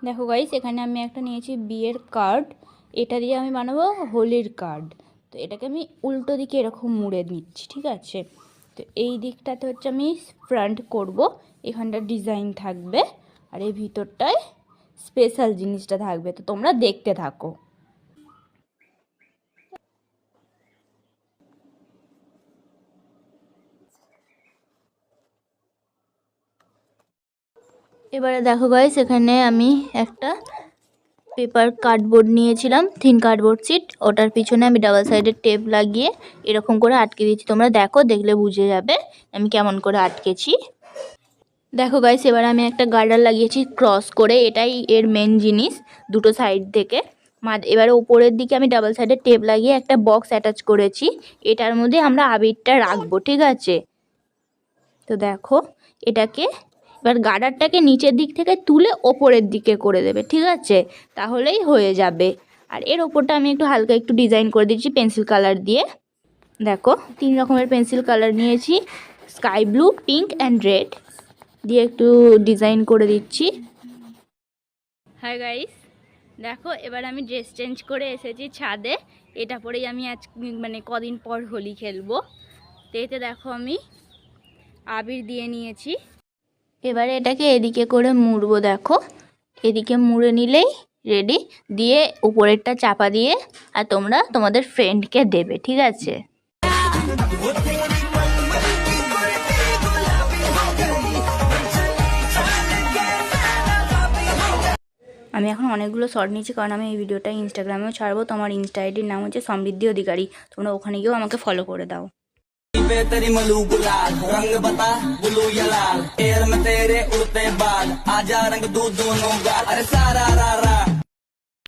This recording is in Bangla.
দেখো গাইস, এখানে আমি একটা নিয়েছি বিয়ের কার্ড। এটা দিয়ে আমি বানাবো হোলির কার্ড। তো এটাকে আমি উল্টো দিকে এরকম মুড়ে দিচ্ছি, ঠিক আছে। তো এই দিকটাতে হচ্ছে আমি ফ্রন্ট করব, এখানটা ডিজাইন থাকবে আর এই ভিতরটায় স্পেশাল জিনিসটা থাকবে। তো তোমরা দেখতে থাকো। এবারে দেখো গাইস, এখানে আমি একটা পেপার কার্ডবোর্ড নিয়েছিলাম, থিন কার্ডবোর্ড শিট। ওটার পিছনে আমি ডাবল সাইডের টেপ লাগিয়ে এরকম করে আটকে দিয়েছি। তোমরা দেখো, দেখলে বুঝে যাবে আমি কেমন করে আটকেছি। দেখো গাইস, এবার আমি একটা গার্ডার লাগিয়েছি ক্রস করে, এটাই এর মেন জিনিস, দুটো সাইড থেকে। এবারে উপরের দিকে আমি ডাবল সাইডের টেপ লাগিয়ে একটা বক্স অ্যাটাচ করেছি। এটার মধ্যে আমরা আবিরটা রাখবো, ঠিক আছে। তো দেখো, এটাকে এবার গার্ডারটাকে নিচের দিক থেকে তুলে ওপরের দিকে করে দেবে, ঠিক আছে, তাহলেই হয়ে যাবে। আর এর ওপরটা আমি একটু হালকা একটু ডিজাইন করে দিচ্ছি পেন্সিল কালার দিয়ে। দেখো, 3 রকমের পেন্সিল কালার নিয়েছি, sky blue, pink and red দিয়ে একটু ডিজাইন করে দিচ্ছি। হাই গাইস, দেখো এবার আমি ড্রেস চেঞ্জ করে এসেছি ছাদে। এটা পরেই আমি আজ মানে কদিন পর হোলি খেলবো। তো এতে দেখো আমি আবির দিয়ে নিয়েছি। এবারে এটাকে এদিকে করে মুড়বো। দেখো, এদিকে মুড়ে নিলেই রেডি। দিয়ে উপরেরটা চাপা দিয়ে আর তোমরা তোমাদের ফ্রেন্ডকে দেবে, ঠিক আছে। আমি এখন অনেকগুলো শর্ট নিয়েছি, কারণ আমি এই ভিডিওটা ইনস্টাগ্রামেও ছাড়বো। তো আমার ইনস্টা আইডির নাম হচ্ছে সমৃদ্ধি অধিকারী। তোমরা ওখানে গিয়েও আমাকে ফলো করে দাও। तेरी मलू गुलाल रंग बता ब्लू या लाल एयर में तेरे उड़ते बाल आजा रंग दूध दोनों गाल अरे सारा